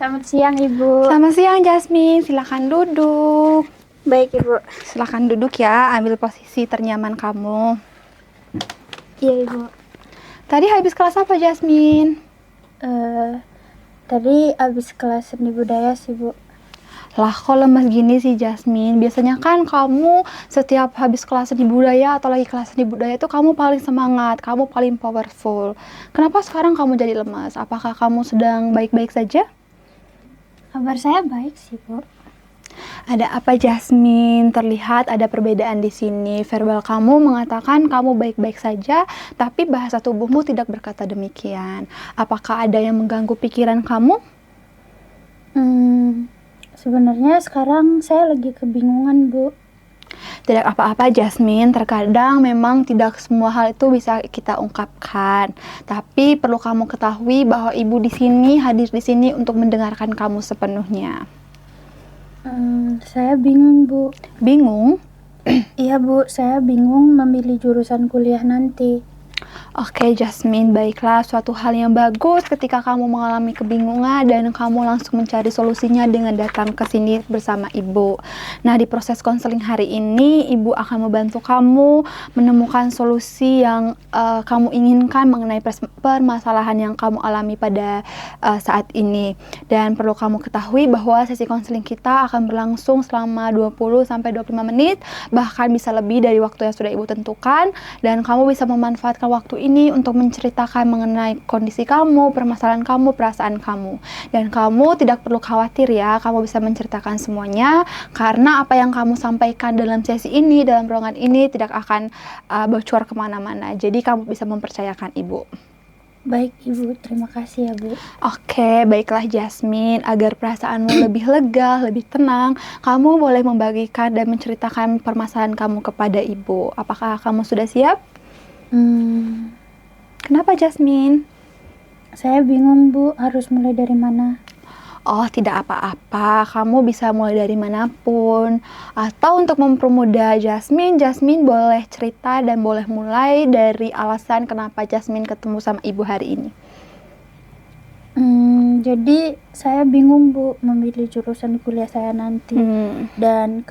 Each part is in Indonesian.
Selamat siang, Ibu. Selamat siang, Jasmine. Silakan duduk. Baik, Ibu. Silakan duduk ya, ambil posisi ternyaman kamu. Iya, Ibu. Tadi habis kelas apa, Jasmine? Tadi habis kelas seni budaya sih, Bu. Lah, kok lemas gini sih, Jasmine? Biasanya kan kamu setiap habis kelas seni budaya atau lagi kelas seni budaya itu kamu paling semangat, kamu paling powerful. Kenapa sekarang kamu jadi lemas? Apakah kamu sedang baik-baik saja? Kabar saya baik sih, Bu. Ada apa, Jasmine? Terlihat ada perbedaan di sini. Verbal kamu mengatakan kamu baik-baik saja, tapi bahasa tubuhmu tidak berkata demikian. Apakah ada yang mengganggu pikiran kamu? Sebenarnya sekarang saya lagi kebingungan, Bu. Tidak apa-apa, Jasmine. Terkadang memang tidak semua hal itu bisa kita ungkapkan. Tapi perlu kamu ketahui bahwa ibu di sini, hadir di sini untuk mendengarkan kamu sepenuhnya. Saya bingung, Bu. Bingung? Iya, Bu. Saya bingung memilih jurusan kuliah nanti. Oke, Jasmine, baiklah, suatu hal yang bagus ketika kamu mengalami kebingungan dan kamu langsung mencari solusinya dengan datang ke sini bersama ibu. Nah, di proses konseling hari ini, ibu akan membantu kamu menemukan solusi yang kamu inginkan mengenai permasalahan yang kamu alami pada saat ini. Dan perlu kamu ketahui bahwa sesi konseling kita akan berlangsung selama 20-25 menit, bahkan bisa lebih dari waktu yang sudah ibu tentukan, dan kamu bisa memanfaatkan waktu ini untuk menceritakan mengenai kondisi kamu, permasalahan kamu, perasaan kamu. Dan kamu tidak perlu khawatir ya, kamu bisa menceritakan semuanya, karena apa yang kamu sampaikan dalam sesi ini, dalam ruangan ini tidak akan bocor kemana-mana. Jadi kamu bisa mempercayakan ibu. Baik, Ibu. Terima kasih ya, Bu. Oke, baiklah Jasmine. Agar perasaanmu lebih lega, lebih tenang, kamu boleh membagikan dan menceritakan permasalahan kamu kepada ibu. Apakah kamu sudah siap? Kenapa, Jasmine? Saya bingung, Bu. Harus mulai dari mana? Oh, tidak apa-apa. Kamu bisa mulai dari manapun. Atau untuk mempermudah Jasmine boleh cerita dan boleh mulai dari alasan kenapa Jasmine ketemu sama ibu hari ini. Jadi saya bingung, Bu, memilih jurusan kuliah saya nanti. Dan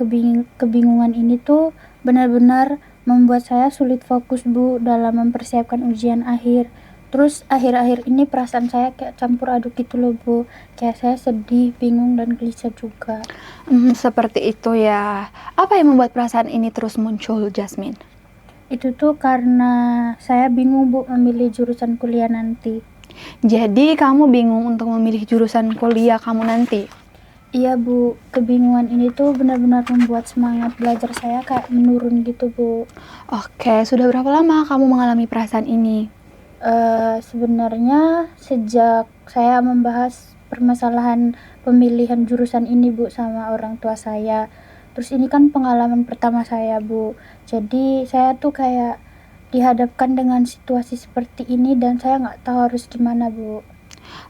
kebingungan ini tuh benar-benar membuat saya sulit fokus, Bu, dalam mempersiapkan ujian akhir. Terus akhir-akhir ini perasaan saya kayak campur aduk gitu loh, Bu. Kayak saya sedih, bingung, dan gelisah juga. Seperti itu ya. Apa yang membuat perasaan ini terus muncul, Jasmine? Itu tuh karena saya bingung, Bu, memilih jurusan kuliah nanti. Jadi kamu bingung untuk memilih jurusan kuliah kamu nanti? Iya, Bu. Kebingungan ini tuh benar-benar membuat semangat belajar saya kayak menurun gitu, Bu. Oke, sudah berapa lama kamu mengalami perasaan ini? Sebenarnya sejak saya membahas permasalahan pemilihan jurusan ini, Bu, sama orang tua saya. Terus ini kan pengalaman pertama saya, Bu. Jadi saya tuh kayak dihadapkan dengan situasi seperti ini dan saya nggak tahu harus gimana, Bu.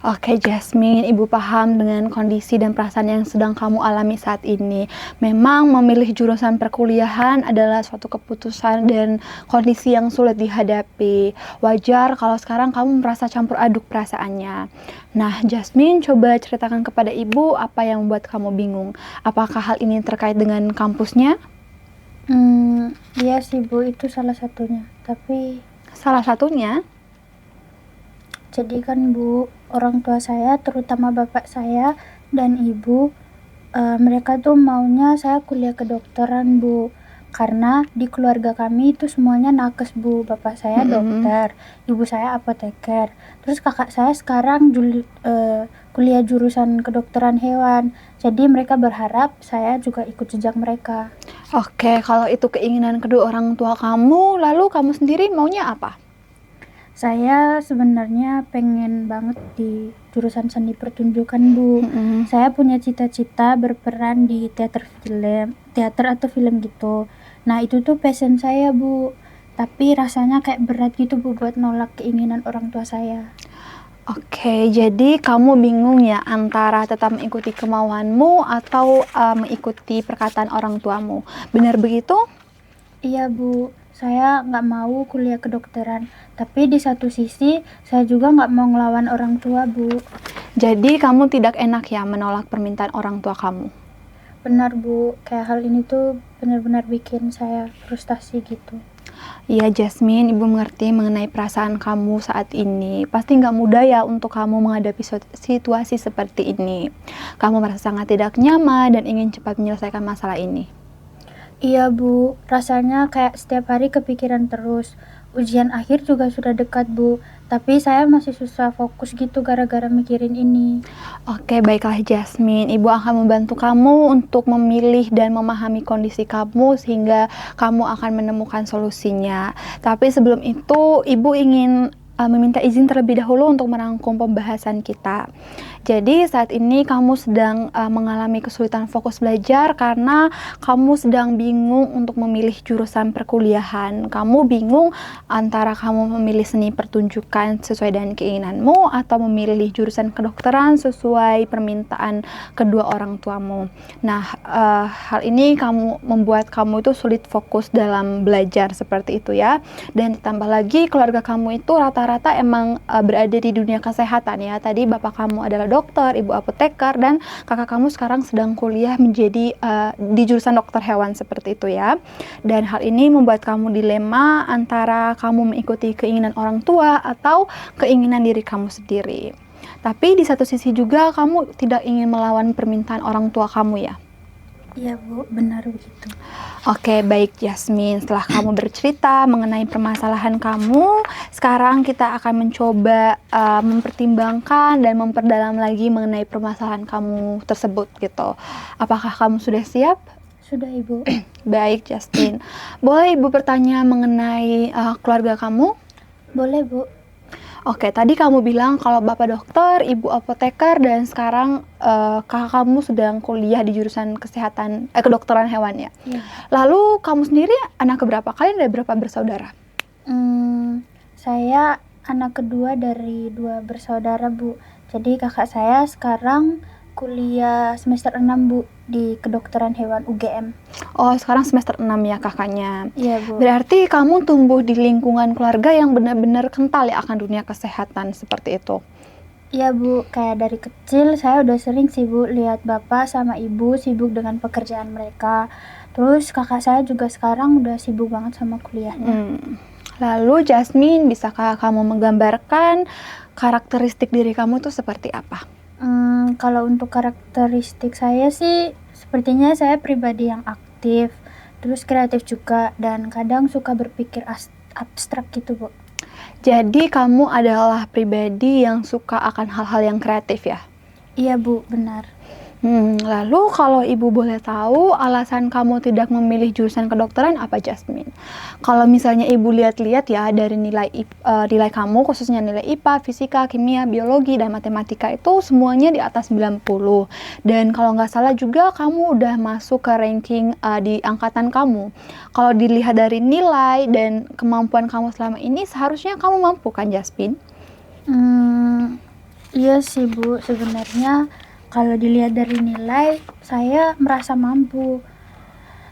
Oke, Jasmine, ibu paham dengan kondisi dan perasaan yang sedang kamu alami saat ini. Memang memilih jurusan perkuliahan adalah suatu keputusan dan kondisi yang sulit dihadapi. Wajar kalau sekarang kamu merasa campur aduk perasaannya. Nah, Jasmine, coba ceritakan kepada ibu apa yang membuat kamu bingung. Apakah hal ini terkait dengan kampusnya? Iya sih, Bu, itu salah satunya. Tapi Salah satunya? jadi kan, Bu, orang tua saya, terutama bapak saya dan ibu, mereka tuh maunya saya kuliah kedokteran, Bu. Karena di keluarga kami itu semuanya nakes, Bu. Bapak saya dokter, ibu saya apoteker. Terus kakak saya sekarang kuliah jurusan kedokteran hewan. Jadi mereka berharap saya juga ikut jejak mereka. Oke, kalau itu keinginan kedua orang tua kamu, lalu kamu sendiri maunya apa? Saya sebenarnya pengen banget di jurusan seni pertunjukan, Bu. Saya punya cita-cita berperan di teater atau film gitu. Nah, itu tuh passion saya, Bu. Tapi rasanya kayak berat gitu, Bu, buat nolak keinginan orang tua saya. Oke, jadi kamu bingung ya antara tetap mengikuti kemauanmu atau mengikuti perkataan orang tuamu. Benar begitu? Iya, Bu. saya nggak mau kuliah kedokteran. Tapi di satu sisi, saya juga nggak mau ngelawan orang tua, Bu. Jadi kamu tidak enak ya menolak permintaan orang tua kamu? Benar, Bu. Kayak hal ini tuh benar-benar bikin saya frustasi gitu. Iya Jasmine, Ibu mengerti mengenai perasaan kamu saat ini. Pasti nggak mudah ya untuk kamu menghadapi situasi seperti ini. Kamu merasa sangat tidak nyaman dan ingin cepat menyelesaikan masalah ini. Iya, Bu. Rasanya kayak setiap hari kepikiran terus. Ujian akhir juga sudah dekat, Bu. Tapi saya masih susah fokus gitu gara-gara mikirin ini. Oke, baiklah Jasmine. Ibu akan membantu kamu untuk memilih dan memahami kondisi kamu sehingga kamu akan menemukan solusinya. Tapi sebelum itu, Ibu ingin meminta izin terlebih dahulu untuk merangkum pembahasan kita. Jadi saat ini kamu sedang mengalami kesulitan fokus belajar karena kamu sedang bingung untuk memilih jurusan perkuliahan. Kamu bingung antara kamu memilih seni pertunjukan sesuai dengan keinginanmu atau memilih jurusan kedokteran sesuai permintaan kedua orang tuamu. Nah, hal ini membuat kamu itu sulit fokus dalam belajar seperti itu ya. Dan ditambah lagi keluarga kamu itu rata-rata emang berada di dunia kesehatan ya. Tadi bapak kamu adalah dokter, ibu apoteker, dan kakak kamu sekarang sedang kuliah menjadi di jurusan dokter hewan seperti itu ya. Dan hal ini membuat kamu dilema antara kamu mengikuti keinginan orang tua atau keinginan diri kamu sendiri. Tapi di satu sisi juga kamu tidak ingin melawan permintaan orang tua kamu ya. Iya, Bu, benar begitu. Oke, baik Jasmine. Setelah kamu bercerita mengenai permasalahan kamu, sekarang kita akan mencoba mempertimbangkan dan memperdalam lagi mengenai permasalahan kamu tersebut gitu. Apakah kamu sudah siap? Sudah, Ibu. Baik Jasmine. Boleh Ibu bertanya mengenai keluarga kamu? Boleh, Bu. Oke, tadi kamu bilang kalau bapak dokter, ibu apoteker, dan sekarang kakak kamu sedang kuliah di jurusan kedokteran hewan ya. Iya. Lalu kamu sendiri anak keberapa? Kalian ada berapa bersaudara? Saya anak kedua dari 2 bersaudara, Bu. Jadi kakak saya sekarang kuliah semester 6, Bu, di kedokteran hewan UGM. Oh, sekarang semester 6 ya kakaknya. Iya, Bu. Berarti kamu tumbuh di lingkungan keluarga yang benar-benar kental ya akan dunia kesehatan seperti itu. Iya, Bu. Kayak dari kecil saya udah sering sih, Bu, lihat bapak sama ibu sibuk dengan pekerjaan mereka. Terus kakak saya juga sekarang udah sibuk banget sama kuliahnya. Lalu Jasmine, bisakah kamu menggambarkan karakteristik diri kamu tuh seperti apa? Kalau untuk karakteristik saya sih, sepertinya saya pribadi yang aktif, terus kreatif juga, dan kadang suka berpikir abstrak gitu, Bu. Jadi kamu adalah pribadi yang suka akan hal-hal yang kreatif ya? Iya, Bu, benar. Lalu kalau Ibu boleh tahu alasan kamu tidak memilih jurusan kedokteran apa Jasmine? Kalau misalnya Ibu lihat-lihat ya dari nilai kamu khususnya nilai IPA, fisika, kimia, biologi, dan matematika itu semuanya di atas 90. Dan kalau nggak salah juga kamu udah masuk ke ranking di angkatan kamu. Kalau dilihat dari nilai dan kemampuan kamu selama ini seharusnya kamu mampu kan Jasmine? Iya sih, Bu, sebenarnya kalau dilihat dari nilai, saya merasa mampu.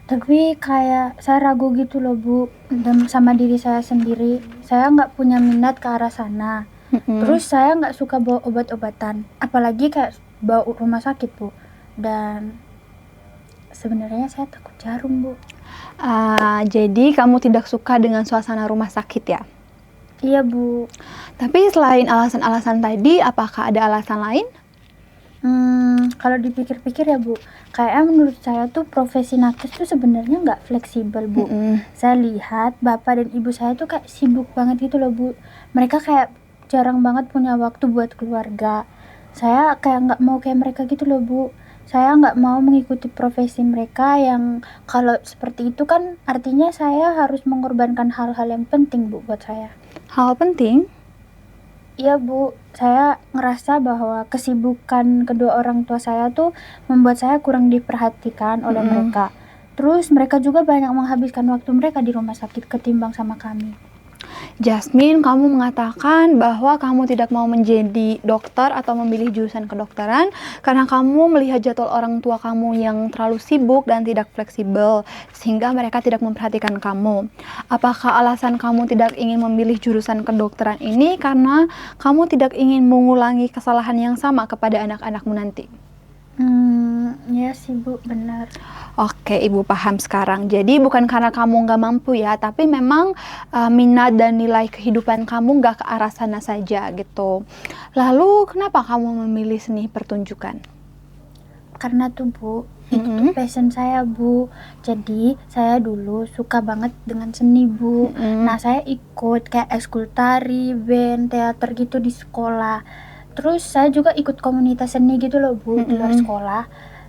Tapi kayak saya ragu gitu loh, Bu, sama diri saya sendiri. Saya nggak punya minat ke arah sana. Terus saya nggak suka bawa obat-obatan. Apalagi kayak bawa rumah sakit, Bu. Dan sebenarnya saya takut jarum, Bu. Jadi kamu tidak suka dengan suasana rumah sakit ya? Iya, Bu. Tapi selain alasan-alasan tadi, apakah ada alasan lain? Kalau dipikir-pikir ya, Bu, kayaknya menurut saya tuh profesi nakes tuh sebenarnya nggak fleksibel, Bu. Saya lihat bapak dan ibu saya tuh kayak sibuk banget gitu loh, Bu. Mereka kayak jarang banget punya waktu buat keluarga. Saya kayak nggak mau kayak mereka gitu loh, Bu. Saya nggak mau mengikuti profesi mereka yang kalau seperti itu kan artinya saya harus mengorbankan hal-hal yang penting, Bu, buat saya. Hal penting? Iya, Bu, saya ngerasa bahwa kesibukan kedua orang tua saya tuh membuat saya kurang diperhatikan oleh mereka. Terus mereka juga banyak menghabiskan waktu mereka di rumah sakit ketimbang sama kami. Jasmine, kamu mengatakan bahwa kamu tidak mau menjadi dokter atau memilih jurusan kedokteran karena kamu melihat jadwal orang tua kamu yang terlalu sibuk dan tidak fleksibel, sehingga mereka tidak memperhatikan kamu. Apakah alasan kamu tidak ingin memilih jurusan kedokteran ini karena kamu tidak ingin mengulangi kesalahan yang sama kepada anak-anakmu nanti? Ya sih Bu, benar. Oke, Ibu paham sekarang. Jadi bukan karena kamu nggak mampu ya, tapi memang minat dan nilai kehidupan kamu nggak ke arah sana saja gitu. Lalu kenapa kamu memilih seni pertunjukan? Karena tuh Bu, itu tuh passion saya Bu. Jadi saya dulu suka banget dengan seni Bu. Nah saya ikut kayak ekskul tari, band, teater gitu di sekolah. Terus saya juga ikut komunitas seni gitu loh Bu, di luar sekolah.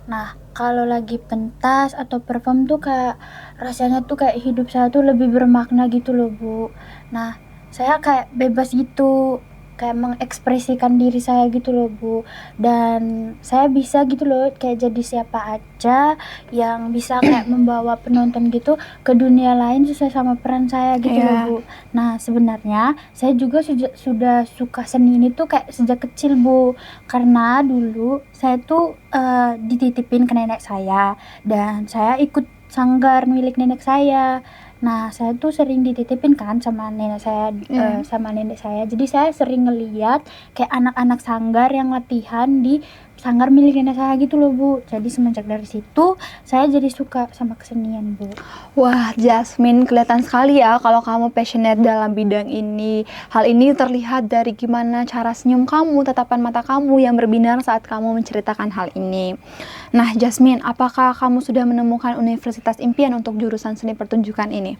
Nah kalau lagi pentas atau perform tuh kayak rasanya tuh kayak hidup saya tuh lebih bermakna gitu loh Bu. Nah saya kayak bebas gitu, kayak mengekspresikan diri saya gitu loh Bu. Dan saya bisa gitu loh kayak jadi siapa aja yang bisa kayak membawa penonton gitu ke dunia lain sesuai sama peran saya gitu loh Bu. Nah sebenarnya saya juga sudah suka seni ini tuh kayak sejak kecil Bu, karena dulu saya tuh dititipin ke nenek saya dan saya ikut sanggar milik nenek saya. Nah saya tuh sering dititipin kan sama nenek saya, sama nenek saya. Jadi saya sering ngeliat kayak anak-anak sanggar yang latihan di sanggar milik nenek saya gitu loh Bu. Jadi semenjak dari situ saya jadi suka sama kesenian Bu. Wah, Jasmine, kelihatan sekali ya kalau kamu passionate dalam bidang ini. Hal ini terlihat dari gimana cara senyum kamu, tatapan mata kamu yang berbinar saat kamu menceritakan hal ini. Nah, Jasmine, apakah kamu sudah menemukan universitas impian untuk jurusan seni pertunjukan ini?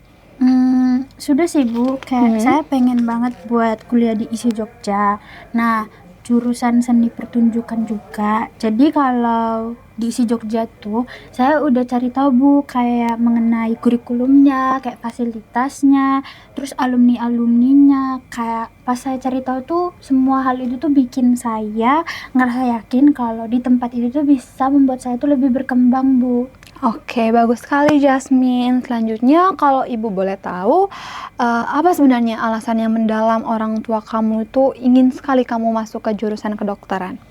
Sudah sih Bu, kayak saya pengen banget buat kuliah di ISI Jogja. Nah jurusan seni pertunjukan juga. Jadi kalau di ISI Jogja tuh saya udah cari tahu Bu, kayak mengenai kurikulumnya, kayak fasilitasnya, terus alumni-alumninya. Kayak pas saya cari tahu tuh semua hal itu tuh bikin saya ngerasa yakin kalau di tempat itu tuh bisa membuat saya tuh lebih berkembang Bu. Oke, bagus sekali Jasmine. Selanjutnya, kalau Ibu boleh tahu, apa sebenarnya alasan yang mendalam orang tua kamu itu ingin sekali kamu masuk ke jurusan kedokteran?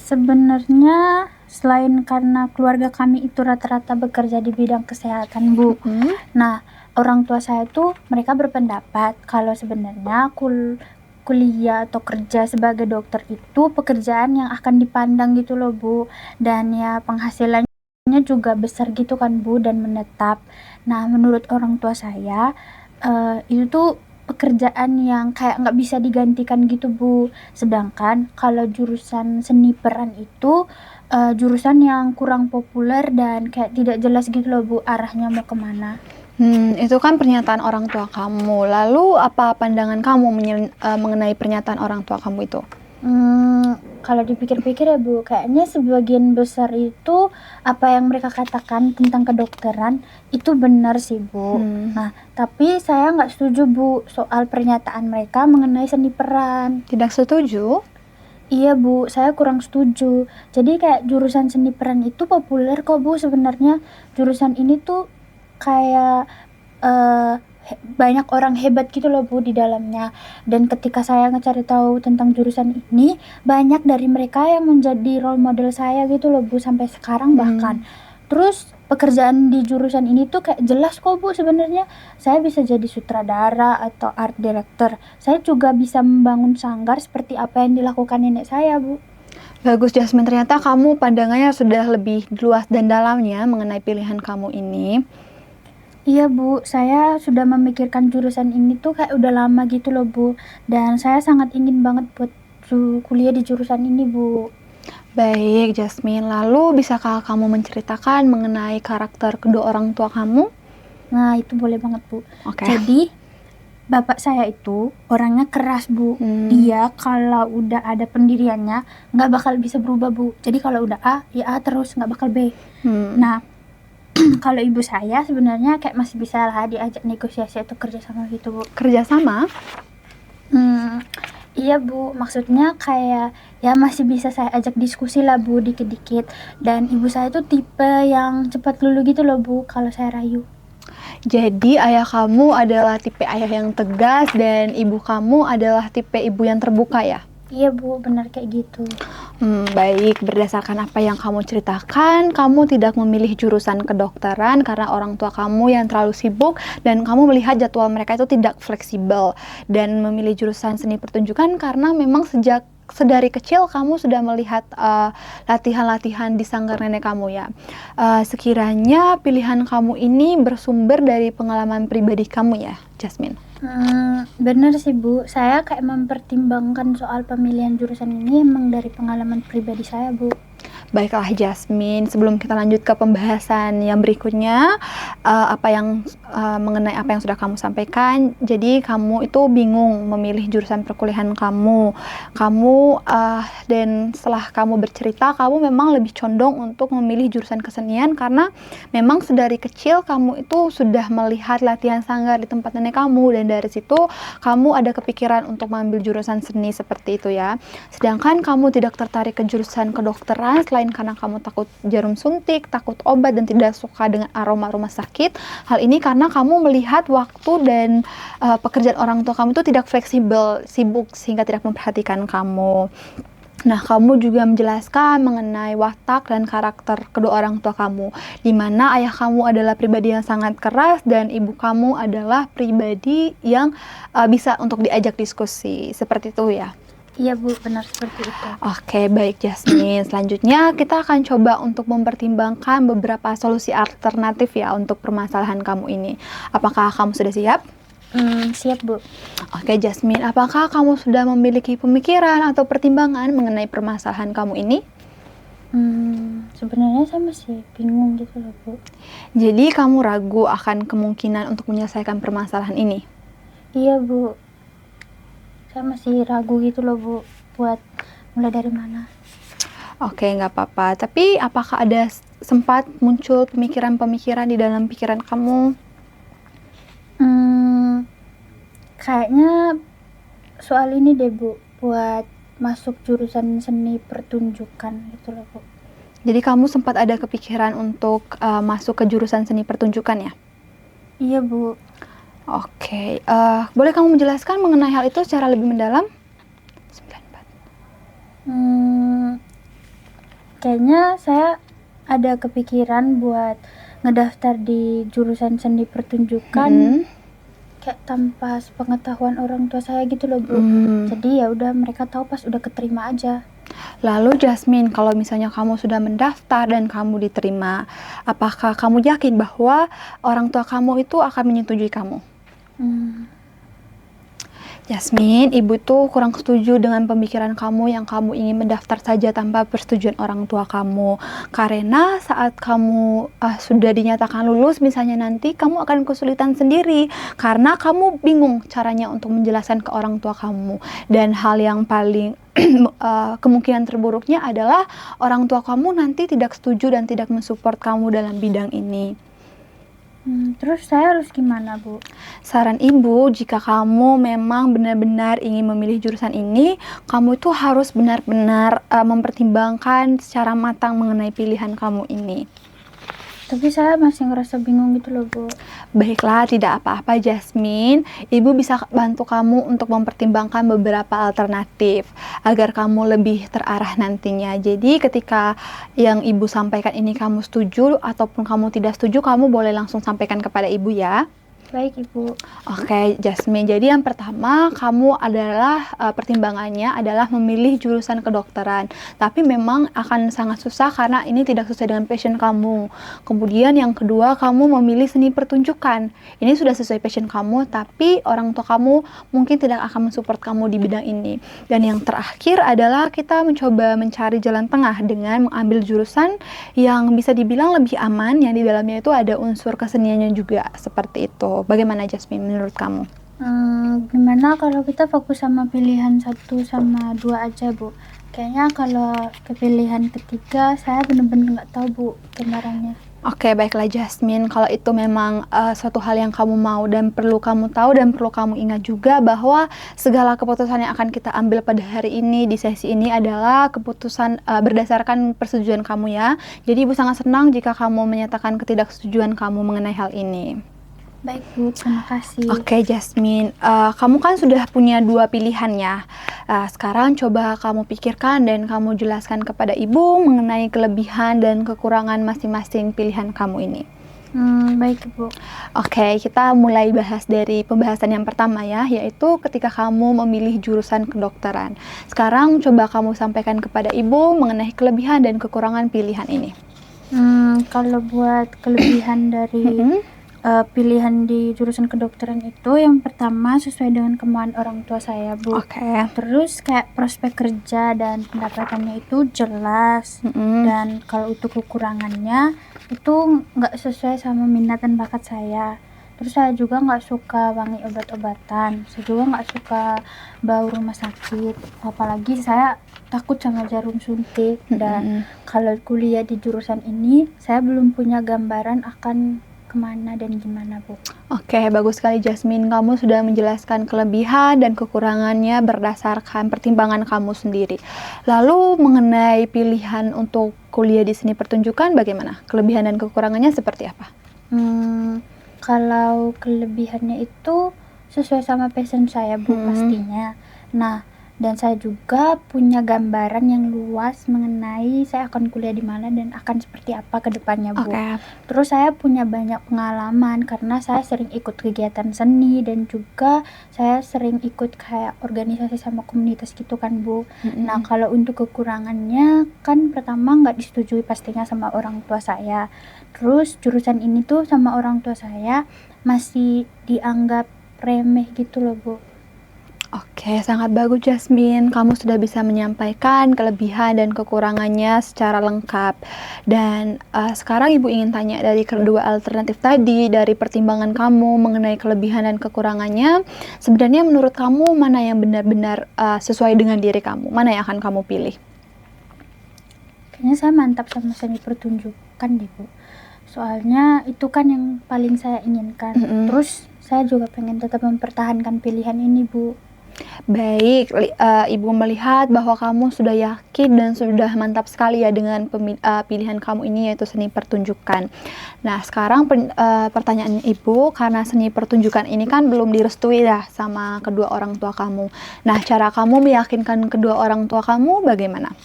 Sebenarnya selain karena keluarga kami itu rata-rata bekerja di bidang kesehatan Bu. Nah orang tua saya tuh mereka berpendapat kalau sebenarnya kuliah atau kerja sebagai dokter itu pekerjaan yang akan dipandang gitu loh Bu, dan ya penghasilannya juga besar gitu kan Bu dan menetap. Nah menurut orang tua saya itu tuh pekerjaan yang kayak nggak bisa digantikan gitu Bu. Sedangkan kalau jurusan seni peran itu jurusan yang kurang populer dan kayak tidak jelas gitu loh Bu arahnya mau kemana. Itu kan pernyataan orang tua kamu. Lalu apa pandangan kamu mengenai pernyataan orang tua kamu itu? Kalau dipikir-pikir ya Bu, kayaknya sebagian besar itu apa yang mereka katakan tentang kedokteran itu benar sih Bu. Nah tapi saya nggak setuju Bu soal pernyataan mereka mengenai seni peran. Tidak setuju? Iya Bu, saya kurang setuju. Jadi kayak jurusan seni peran itu populer kok Bu sebenarnya. Jurusan ini tuh kayak banyak orang hebat gitu loh Bu di dalamnya. Dan ketika saya ngecari tahu tentang jurusan ini, banyak dari mereka yang menjadi role model saya gitu loh Bu sampai sekarang bahkan. Terus pekerjaan di jurusan ini tuh kayak jelas kok Bu sebenarnya. Saya bisa jadi sutradara atau art director. Saya juga bisa membangun sanggar seperti apa yang dilakukan nenek saya Bu. Bagus Jasmine, ternyata kamu pandangannya sudah lebih luas dan dalamnya mengenai pilihan kamu ini. Iya Bu, saya sudah memikirkan jurusan ini tuh kayak udah lama gitu loh Bu. Dan saya sangat ingin banget buat kuliah di jurusan ini Bu. Baik Jasmine, lalu bisakah kamu menceritakan mengenai karakter kedua orang tua kamu? Nah itu boleh banget Bu. Oke. Jadi bapak saya itu orangnya keras Bu. Dia kalau udah ada pendiriannya nggak bakal bisa berubah Bu. Jadi kalau udah A, ya A terus, nggak bakal B. Nah kalau ibu saya sebenarnya kayak masih bisa lah diajak negosiasi atau kerjasama gitu Bu. Kerjasama? Iya Bu, maksudnya kayak ya masih bisa saya ajak diskusi lah Bu dikit-dikit. Dan ibu saya tuh tipe yang cepat luluh gitu loh Bu kalau saya rayu. Jadi ayah kamu adalah tipe ayah yang tegas dan ibu kamu adalah tipe ibu yang terbuka ya? Iya Bu, benar kayak gitu. Baik, berdasarkan apa yang kamu ceritakan, kamu tidak memilih jurusan kedokteran karena orang tua kamu yang terlalu sibuk dan kamu melihat jadwal mereka itu tidak fleksibel, dan memilih jurusan seni pertunjukan karena memang sedari kecil kamu sudah melihat latihan-latihan di sanggar nenek kamu ya. Sekiranya pilihan kamu ini bersumber dari pengalaman pribadi kamu ya, Jasmine? Benar sih Bu, saya kayak mempertimbangkan soal pemilihan jurusan ini emang dari pengalaman pribadi saya Bu. Baiklah Jasmine, sebelum kita lanjut ke pembahasan yang berikutnya, mengenai apa yang sudah kamu sampaikan, jadi kamu itu bingung memilih jurusan perkuliahan kamu, dan setelah kamu bercerita, kamu memang lebih condong untuk memilih jurusan kesenian karena memang sedari kecil kamu itu sudah melihat latihan sanggar di tempat nenek kamu, dan dari situ kamu ada kepikiran untuk mengambil jurusan seni seperti itu ya. Sedangkan kamu tidak tertarik ke jurusan kedokteran selain karena kamu takut jarum suntik, takut obat, dan tidak suka dengan aroma rumah sakit. Hal ini karena kamu melihat waktu dan pekerjaan orang tua kamu itu tidak fleksibel, sibuk sehingga tidak memperhatikan kamu. Nah, kamu juga menjelaskan mengenai watak dan karakter kedua orang tua kamu, di mana ayah kamu adalah pribadi yang sangat keras dan ibu kamu adalah pribadi yang bisa untuk diajak diskusi, seperti itu ya. Iya Bu, benar seperti itu. Oke, baik Jasmine. Selanjutnya kita akan coba untuk mempertimbangkan beberapa solusi alternatif ya untuk permasalahan kamu ini. Apakah kamu sudah siap? Siap Bu. Oke Jasmine, apakah kamu sudah memiliki pemikiran atau pertimbangan mengenai permasalahan kamu ini? Sebenarnya saya masih bingung gitu loh Bu. Jadi kamu ragu akan kemungkinan untuk menyelesaikan permasalahan ini? Iya Bu, saya masih ragu gitu loh Bu, buat mulai dari mana. Oke, nggak apa-apa. Tapi apakah ada sempat muncul pemikiran-pemikiran di dalam pikiran kamu? Kayaknya soal ini deh Bu, buat masuk jurusan seni pertunjukan gitu loh Bu. Jadi kamu sempat ada kepikiran untuk masuk ke jurusan seni pertunjukan ya? Iya Bu. Oke, boleh kamu menjelaskan mengenai hal itu secara lebih mendalam? 94. Kayaknya saya ada kepikiran buat ngedaftar di jurusan seni pertunjukan kayak tanpa sepengetahuan orang tua saya gitu loh Bu. Jadi ya udah mereka tahu pas udah keterima aja. Lalu Jasmine, kalau misalnya kamu sudah mendaftar dan kamu diterima, apakah kamu yakin bahwa orang tua kamu itu akan menyetujui kamu? Jasmine, ibu tuh kurang setuju dengan pemikiran kamu yang kamu ingin mendaftar saja tanpa persetujuan orang tua kamu. Karena saat kamu sudah dinyatakan lulus, misalnya nanti kamu akan kesulitan sendiri karena kamu bingung caranya untuk menjelaskan ke orang tua kamu. Dan hal yang paling kemungkinan terburuknya adalah orang tua kamu nanti tidak setuju dan tidak mensupport kamu dalam bidang ini. Terus saya harus gimana Bu? Saran ibu, jika kamu memang benar-benar ingin memilih jurusan ini, kamu itu harus benar-benar mempertimbangkan secara matang mengenai pilihan kamu ini. Tapi saya masih ngerasa bingung gitu loh Bu. Baiklah, tidak apa-apa Jasmine. Ibu bisa bantu kamu untuk mempertimbangkan beberapa alternatif agar kamu lebih terarah nantinya. Jadi ketika yang ibu sampaikan ini kamu setuju ataupun kamu tidak setuju, kamu boleh langsung sampaikan kepada ibu ya. Baik Ibu. Oke Jasmine, jadi yang pertama kamu adalah pertimbangannya adalah memilih jurusan kedokteran, tapi memang akan sangat susah karena ini tidak sesuai dengan passion kamu. Kemudian yang kedua, kamu memilih seni pertunjukan, ini sudah sesuai passion kamu, tapi orang tua kamu mungkin tidak akan mensupport kamu di bidang ini. Dan yang terakhir adalah kita mencoba mencari jalan tengah dengan mengambil jurusan yang bisa dibilang lebih aman, yang di dalamnya itu ada unsur keseniannya juga, seperti itu. Bagaimana Jasmine menurut kamu? Gimana kalau kita fokus sama pilihan 1 sama 2 aja Bu? Kayaknya kalau ke pilihan ketiga saya bener-bener nggak tahu Bu gambarannya. Oke, baiklah Jasmine, kalau itu memang suatu hal yang kamu mau dan perlu kamu tahu dan perlu kamu ingat juga bahwa segala keputusan yang akan kita ambil pada hari ini di sesi ini adalah keputusan berdasarkan persetujuan kamu ya. Jadi ibu sangat senang jika kamu menyatakan ketidaksetujuan kamu mengenai hal ini. Baik Bu, terima kasih. Oke, Jasmine, kamu kan sudah punya 2 pilihan ya. Sekarang coba kamu pikirkan dan kamu jelaskan kepada ibu mengenai kelebihan dan kekurangan masing-masing pilihan kamu ini. Baik Bu. Oke, kita mulai bahas dari pembahasan yang pertama ya, yaitu ketika kamu memilih jurusan kedokteran. Sekarang coba kamu sampaikan kepada ibu mengenai kelebihan dan kekurangan pilihan ini. Kalau buat kelebihan dari pilihan di jurusan kedokteran itu, yang pertama sesuai dengan kemauan orang tua saya Bu. Oke. Terus kayak prospek kerja dan pendapatannya itu jelas. Dan kalau untuk kekurangannya itu nggak sesuai sama minat dan bakat saya. Terus saya juga nggak suka wangi obat-obatan, saya juga nggak suka bau rumah sakit, apalagi saya takut sama jarum suntik. Dan kalau kuliah di jurusan ini saya belum punya gambaran akan kemana dan gimana Bu. Oke, bagus sekali Jasmine. Kamu sudah menjelaskan kelebihan dan kekurangannya berdasarkan pertimbangan kamu sendiri. Lalu mengenai pilihan untuk kuliah di seni pertunjukan bagaimana? Kelebihan dan kekurangannya seperti apa? Kalau kelebihannya itu sesuai sama passion saya Bu, pastinya. Nah, dan saya juga punya gambaran yang luas mengenai saya akan kuliah di mana dan akan seperti apa ke depannya Bu. Oke. Terus saya punya banyak pengalaman karena saya sering ikut kegiatan seni dan juga saya sering ikut kayak organisasi sama komunitas gitu kan Bu. Nah, kalau untuk kekurangannya kan pertama nggak disetujui pastinya sama orang tua saya. Terus jurusan ini tuh sama orang tua saya masih dianggap remeh gitu loh Bu. Oke, sangat bagus Jasmine. Kamu sudah bisa menyampaikan kelebihan dan kekurangannya secara lengkap. Dan sekarang Ibu ingin tanya dari kedua alternatif tadi, dari pertimbangan kamu mengenai kelebihan dan kekurangannya, sebenarnya menurut kamu mana yang benar-benar sesuai dengan diri kamu? Mana yang akan kamu pilih? Kayaknya saya mantap sama seni pertunjukan deh Bu. Soalnya itu kan yang paling saya inginkan. Terus saya juga pengen tetap mempertahankan pilihan ini Bu. Baik, Ibu melihat bahwa kamu sudah yakin dan sudah mantap sekali ya dengan pilihan kamu ini, yaitu seni pertunjukan. Nah, sekarang pertanyaan Ibu, karena seni pertunjukan ini kan belum direstui ya sama kedua orang tua kamu. Nah, cara kamu meyakinkan kedua orang tua kamu bagaimana?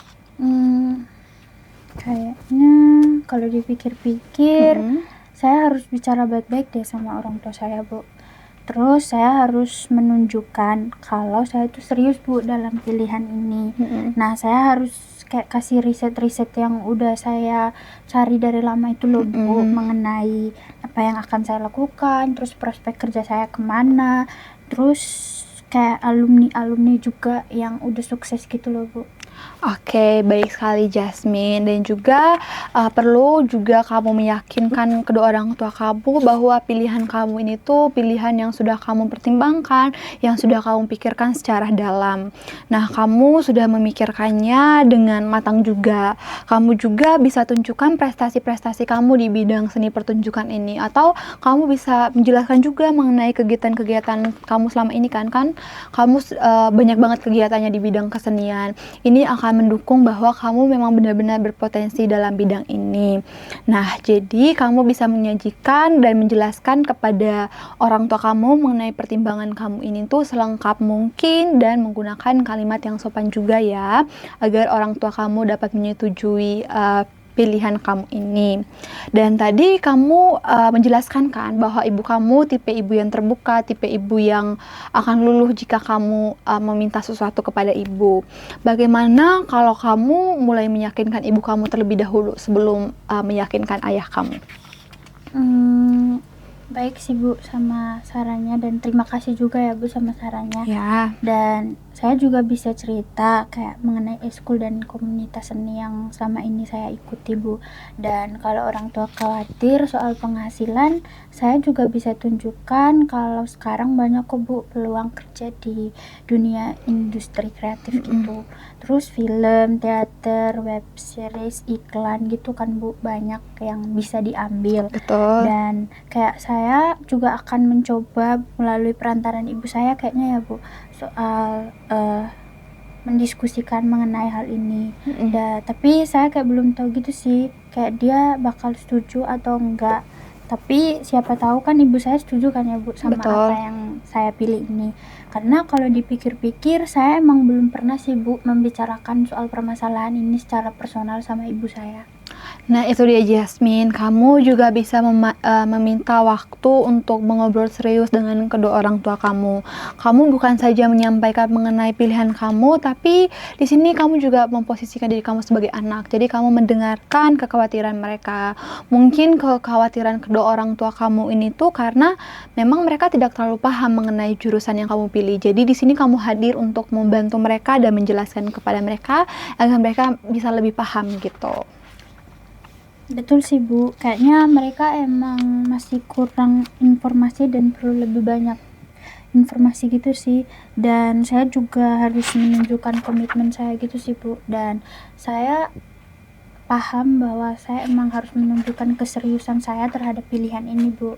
Kayaknya kalau dipikir-pikir saya harus bicara baik-baik deh sama orang tua saya Bu. Terus saya harus menunjukkan kalau saya itu serius Bu dalam pilihan ini. Nah, saya harus kayak kasih riset-riset yang udah saya cari dari lama itu loh Bu, mengenai apa yang akan saya lakukan, terus prospek kerja saya kemana, terus kayak alumni-alumni juga yang udah sukses gitu loh Bu. Oke, baik sekali Jasmine. Dan juga perlu juga kamu meyakinkan kedua orang tua kamu bahwa pilihan kamu ini tuh pilihan yang sudah kamu pertimbangkan, yang sudah kamu pikirkan secara dalam. Nah, kamu sudah memikirkannya dengan matang juga. Kamu juga bisa tunjukkan prestasi-prestasi kamu di bidang seni pertunjukan ini, atau kamu bisa menjelaskan juga mengenai kegiatan-kegiatan kamu selama ini kan kamu banyak banget kegiatannya di bidang kesenian. Ini akan mendukung bahwa kamu memang benar-benar berpotensi dalam bidang ini. Nah, jadi kamu bisa menyajikan dan menjelaskan kepada orang tua kamu mengenai pertimbangan kamu ini tuh selengkap mungkin dan menggunakan kalimat yang sopan juga ya, agar orang tua kamu dapat menyetujui pilihan kamu ini. Dan tadi kamu menjelaskan kan bahwa ibu kamu tipe ibu yang terbuka, tipe ibu yang akan luluh jika kamu meminta sesuatu kepada ibu. Bagaimana kalau kamu mulai meyakinkan ibu kamu terlebih dahulu sebelum meyakinkan ayah kamu? Baik sih Bu sama sarannya, dan terima kasih juga ya Bu sama sarannya. Ya. Dan saya juga bisa cerita kayak mengenai ekskul dan komunitas seni yang selama ini saya ikuti Bu. Dan kalau orang tua khawatir soal penghasilan, saya juga bisa tunjukkan kalau sekarang banyak kok Bu peluang kerja di dunia industri kreatif gitu. Terus film, teater, web series, iklan gitu kan Bu, banyak yang bisa diambil. Betul. Dan kayak saya juga akan mencoba melalui perantaran ibu saya kayaknya ya Bu, soal mendiskusikan mengenai hal ini. Tapi saya kayak belum tahu gitu sih, kayak dia bakal setuju atau enggak. Tapi siapa tahu kan ibu saya setuju kan ya Bu sama Betul. apa yang saya pilih ini. Karena kalau dipikir-pikir saya emang belum pernah sih Bu membicarakan soal permasalahan ini secara personal sama ibu saya. Nah, itu dia Jasmine, kamu juga bisa meminta waktu untuk mengobrol serius dengan kedua orang tua kamu. Kamu bukan saja menyampaikan mengenai pilihan kamu, tapi di sini kamu juga memposisikan diri kamu sebagai anak. Jadi kamu mendengarkan kekhawatiran mereka. Mungkin kekhawatiran kedua orang tua kamu ini tuh karena memang mereka tidak terlalu paham mengenai jurusan yang kamu pilih. Jadi di sini kamu hadir untuk membantu mereka dan menjelaskan kepada mereka agar mereka bisa lebih paham gitu. Betul sih Bu, kayaknya mereka emang masih kurang informasi dan perlu lebih banyak informasi gitu sih. Dan saya juga harus menunjukkan komitmen saya gitu sih Bu. Dan saya paham bahwa saya emang harus menunjukkan keseriusan saya terhadap pilihan ini Bu.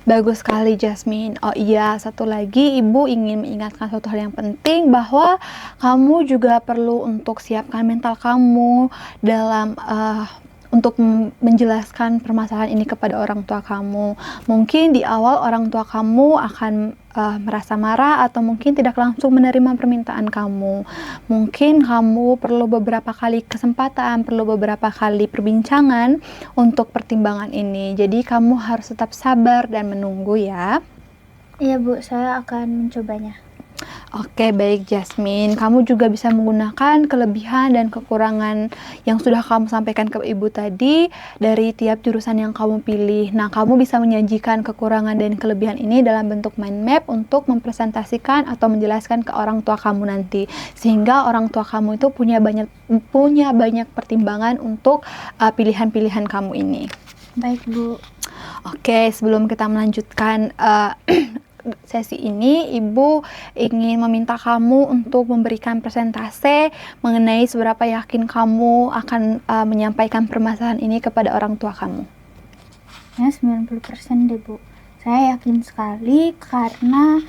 Bagus sekali Jasmine. Oh iya, satu lagi ibu ingin mengingatkan suatu hal yang penting bahwa kamu juga perlu untuk siapkan mental kamu dalam untuk menjelaskan permasalahan ini kepada orang tua kamu. Mungkin di awal orang tua kamu akan merasa marah atau mungkin tidak langsung menerima permintaan kamu. Mungkin kamu perlu beberapa kali kesempatan, perlu beberapa kali perbincangan untuk pertimbangan ini. Jadi kamu harus tetap sabar dan menunggu ya. Iya Bu, saya akan mencobanya. Oke, baik Jasmine. Kamu juga bisa menggunakan kelebihan dan kekurangan yang sudah kamu sampaikan ke ibu tadi dari tiap jurusan yang kamu pilih. Nah, kamu bisa menyajikan kekurangan dan kelebihan ini dalam bentuk mind map untuk mempresentasikan atau menjelaskan ke orang tua kamu nanti. Sehingga orang tua kamu itu punya banyak pertimbangan untuk pilihan-pilihan kamu ini. Baik Bu. Oke, sebelum kita melanjutkan sesi ini, Ibu ingin meminta kamu untuk memberikan presentase mengenai seberapa yakin kamu akan menyampaikan permasalahan ini kepada orang tua kamu. Ya 90% deh Bu. Saya yakin sekali karena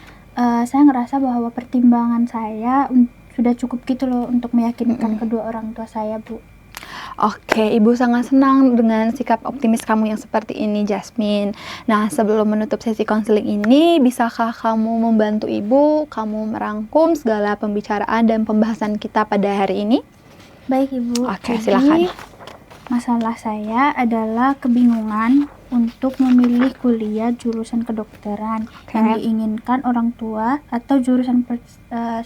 saya ngerasa bahwa pertimbangan saya sudah cukup gitu loh untuk meyakinkan kedua orang tua saya Bu. Oke, Ibu sangat senang dengan sikap optimis kamu yang seperti ini, Jasmine. Nah, sebelum menutup sesi konseling ini, bisakah kamu membantu Ibu, kamu merangkum segala pembicaraan dan pembahasan kita pada hari ini? Baik Ibu. Oke, silakan. Masalah saya adalah kebingungan untuk memilih kuliah jurusan kedokteran yang diinginkan orang tua atau jurusan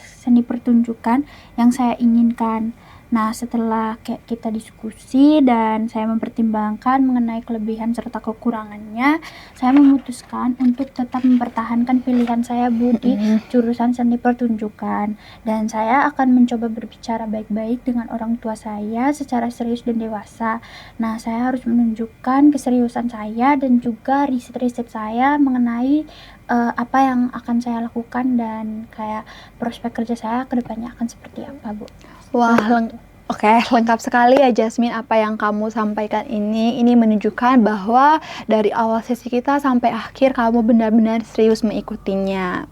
seni pertunjukan yang saya inginkan. Nah, setelah kita diskusi dan saya mempertimbangkan mengenai kelebihan serta kekurangannya, saya memutuskan untuk tetap mempertahankan pilihan saya Bu di jurusan seni pertunjukan. Dan saya akan mencoba berbicara baik-baik dengan orang tua saya secara serius dan dewasa. Nah, saya harus menunjukkan keseriusan saya dan juga riset-riset saya mengenai apa yang akan saya lakukan dan kayak prospek kerja saya ke depannya akan seperti apa Bu. Wah, oke, lengkap sekali ya Jasmine apa yang kamu sampaikan ini. Ini menunjukkan bahwa dari awal sesi kita sampai akhir kamu benar-benar serius mengikutinya.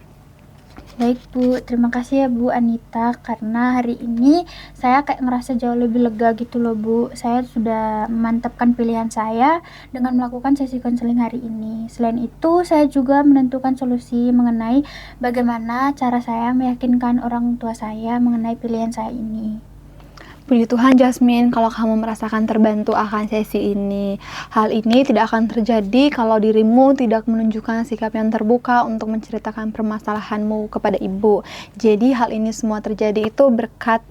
Baik Bu, terima kasih ya Bu Anita karena hari ini saya kayak ngerasa jauh lebih lega gitu loh Bu. Saya sudah memantapkan pilihan saya dengan melakukan sesi konseling hari ini. Selain itu, saya juga menentukan solusi mengenai bagaimana cara saya meyakinkan orang tua saya mengenai pilihan saya ini. Puji Tuhan Jasmine, kalau kamu merasakan terbantu akan sesi ini. Hal ini tidak akan terjadi kalau dirimu tidak menunjukkan sikap yang terbuka untuk menceritakan permasalahanmu kepada ibu. Jadi hal ini semua terjadi itu berkat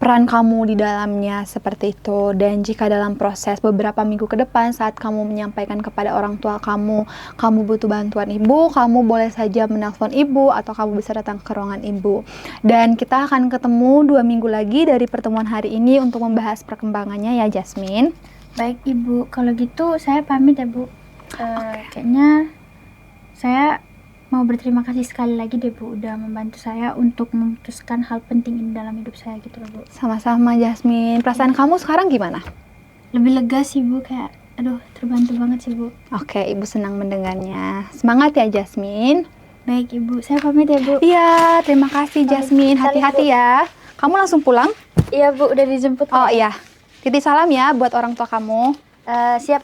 peran kamu di dalamnya seperti itu. Dan jika dalam proses beberapa minggu ke depan saat kamu menyampaikan kepada orang tua kamu butuh bantuan ibu, kamu boleh saja menelpon ibu atau kamu bisa datang ke ruangan ibu. Dan kita akan ketemu 2 minggu lagi dari pertemuan hari ini untuk membahas perkembangannya ya Jasmine. Baik Ibu, kalau gitu saya pamit ya Bu. Kayaknya saya mau berterima kasih sekali lagi deh Bu udah membantu saya untuk memutuskan hal penting ini dalam hidup saya gitu loh Bu. Sama-sama Jasmine. Perasaan kamu sekarang gimana? Lebih lega sih Bu, kayak aduh terbantu banget sih Bu. Oke, Ibu senang mendengarnya. Semangat ya Jasmine. Baik Ibu, saya pamit ya Bu. Iya, terima kasih Jasmine. Hati-hati ya. Kamu langsung pulang? Iya Bu, udah dijemput. Oh iya. Titip salam ya buat orang tua kamu. Siap